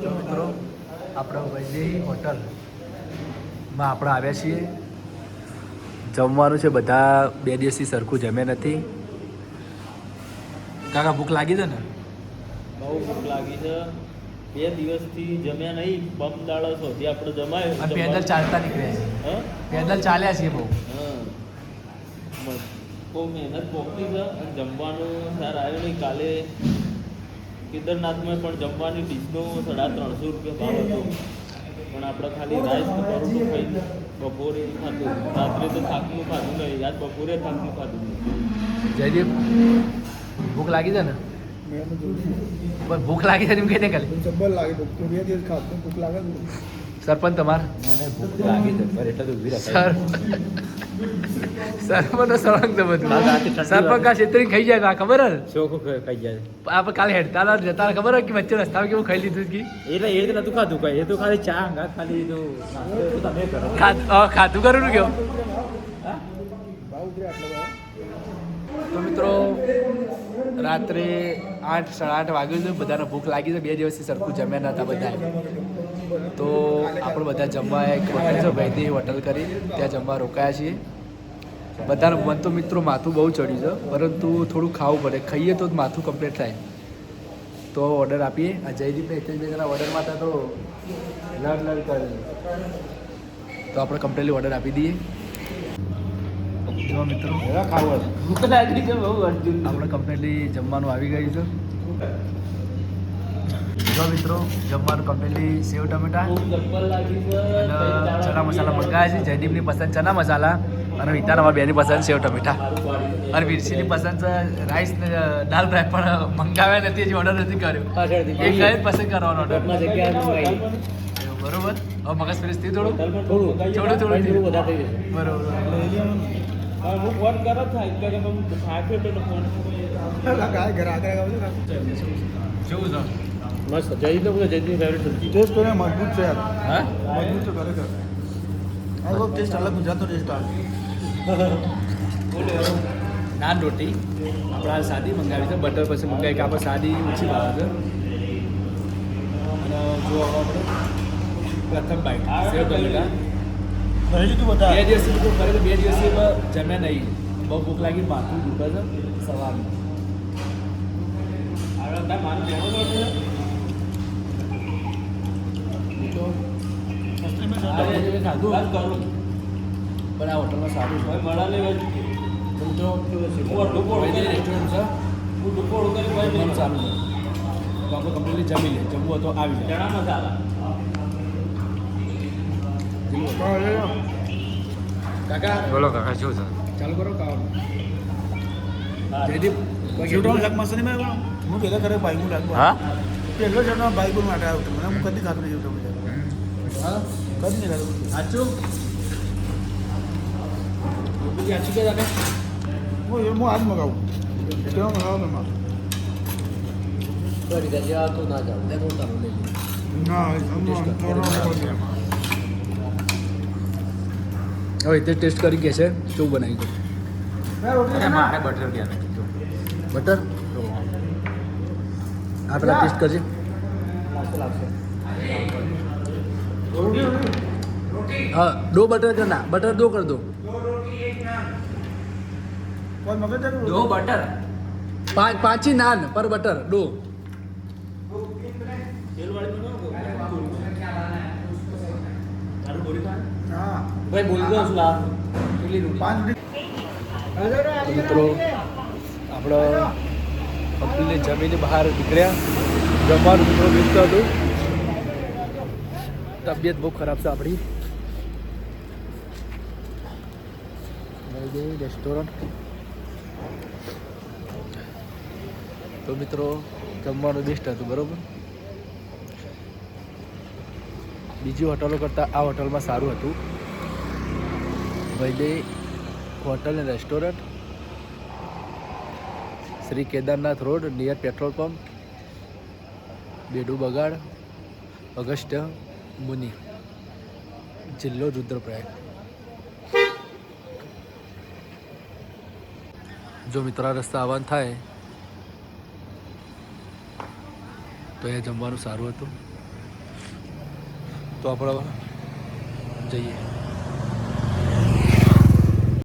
તો મિત્રો આપણે વૈદેહી હોટલમાં આપણે આવ્યા છીએ. જમવાનું છે, બધા 2 દિવસથી સરખું જમે નથી. કાકા ભૂખ લાગી છે ને? બહુ ભૂખ લાગી છે. 2 દિવસથી જમ્યા નહીં. બમ દાડો સુધી આપણે જમાયો. અને પેદલ ચાલતા નીકળ્યા છે. પેદલ ચાલ્યા છીએ બહુ. બહુ મહેનત પોકતી છે અને જમવાનું સાર આવ્યું નહીં. કાલે કેદારનાથમાં પણ જમવાની ડીશનો 350 રૂપિયા ભાવ હતો. પણ આપણે ખાલી રાઈસ ને પરોઠું ખાઈ બપોરે ખાધું. રાત્રે તો થાકનું ખાધું નહીં. આજ બપોરે થાકનું ખાધું નહીં. જયદીપ ભૂખ લાગી છે ને? ભૂખ લાગી છે એમ કહીને ખાલી જબ્બર લાગે ભૂખ તો 2 દિવસ ખાતું ભૂખ લાગે સરપંચ તમારે ભૂખ લાગી છે પર એટલે તો ઉભી રહે. સરપંચ સળંગ તો બધું સરપંચ કા છેતરી ખાઈ જાય આ ખબર હે? શોખ ખાઈ જાય. આપણે કાલે હેડતા જતા ખબર હોય કે વચ્ચે રસ્તામાં કેવું ખાઈ લીધું કે એટલે એ તો નતું ખાધું કઈ. એ તો ખાલી ચા અંગા ખાલી તો તમે કરો. ખાધું કરું કયો. તો મિત્રો રાત્રે 8 સાડા 8 વાગ્યું છે. બધાને ભૂખ લાગી છે. 2 દિવસથી સરખું જમ્યા નતા બધા. તો આપણે બધા જમવા એક હોટલ છે વૈદેહી હોટલ કરી, ત્યાં જમવા રોકાયા છીએ. બધાને મન તો મિત્રો માથું બહુ ચડ્યું છે, પરંતુ થોડું ખાવું પડે. ખાઈએ તો જ માથું કમ્પ્લીટ થાય. તો ઓર્ડર આપીએ. આ જયદીપને હિતેશભાઈના ઓર્ડરમાં હતા તો લડ કરે. તો આપણે કમ્પ્લીટલી ઓર્ડર આપી દઈએ. જો મિત્રો ભૂખ લાગી છે બહુ અર્જુન. આપણે કમ્પ્લીટલી જમવાનું આવી ગયું છે. જો મિત્રો જમવાનું કમ્પ્લીટલી સેવ ટમેટા બહુ જબ્બર લાગી છે. અને ચણા મસાલા મંગાવ્યા છે. જયદીપની પસંદ ચણા મસાલા અને વિતાના બેની પસંદ સેવ ટમેટા અને વીરસીની પસંદ છે રાઈસ ને દાલ ફ્રાય. પણ મંગાવ્યા નથી, હજી ઓર્ડર નથી કર્યો. એ કઈ પસંદ કરવાનો ઓર્ડર બરોબર. હવે મગજ ફ્રેશ થયું થોડું બરોબર. હું ફોન કરો થાય એટલે હું થાક્યો તો ફોન ઘર આગળ કેવું છે? મસ્ત. જયદીપ તો જયદીપ ફેવરેટ સબ્જી. ટેસ્ટ તો મજબૂત છે યાર. હા મજબૂત છે ખરેખર. આ તો ટેસ્ટ અલગ ગુજરાતનો ટેસ્ટ આવે. નાન રોટી આપણે આ સાદી મંગાવી છે. બટર પછી મંગાવી કે આપણે સાદી ઓછી ભાવે છે. અને જો આપણે પ્રથમ બાઈટ સેવ ટમેટા. ઘરે જતું બધા 2 દિવસથી તો ખરેખર 2 દિવસથી જમ્યા નહીં. બહુ ભૂખ લાગી, માથું દુખે છે સવારમાં. મારું જવાનું ખાધું પણ આ હોટલમાં સારું છે. મળા લેવા સમજો રેસ્ટોરન્ટ છે, હું ડુકોડું કરી જમવાનું સારું છે. તો આપણે કમ્પ્લીટલી જમી લઈએ. જમવું હોય તો આવી જાય. ચણા મસાલા. કાકા બોલો કાકા શું છે? ચાલુ કરો ખાવાનું. જયદીપ શૂટમાં લગ મસ્ત નહીં મેં હું પહેલાં કરે બાઈકું લાગુ હા પહેલો જણો બાઈકું માટે આવ્યો હતો મને હું કદી ખાતો નહીં તમે હા કદી નહીં ખાતો સાચું સાચું કે કાકા હું આજ મગાવું કેવો મગાવું એમાં કરી દેજે. આ તો ના જાવ ત્યાં તારું લઈ લે. ના હવે તે ટેસ્ટ કરી ગયા છે શું બનાવી દો. મારે બટર ક્યાં બટર આ પેલા ટેસ્ટ કરજે. हाँ 2 बटर करना, बटर 2 कर दो. કોઈ મગજ જરૂર 2 બટર 5 ही नान पर बटर 2. હા ભાઈ બોલ દો શું લાવ. 5 તો મિત્રો આપણે કમ્પ્લીટલી જમીને બહાર નીકળ્યા. જમવાનું મિત્રો મિસ હતું. તબિયત બહુ ખરાબ છે આપણી. રેસ્ટોરન્ટ તો મિત્રો જમવાનું બેસ્ટ હતું બરાબર. બીજી હોટલો કરતાં આ હોટલમાં સારું હતું. Vaidehi hotel and restaurant, Shri Kedarnath road near petrol pump, Bedu Bagad, Agastya મુનિ, જિલ્લો રુદ્રપ્રયાગ. જો મિત્રો રસ્તા આવવાનું થાય તો એ જમવાનું સારું હતું. તો આપણે જઈએ.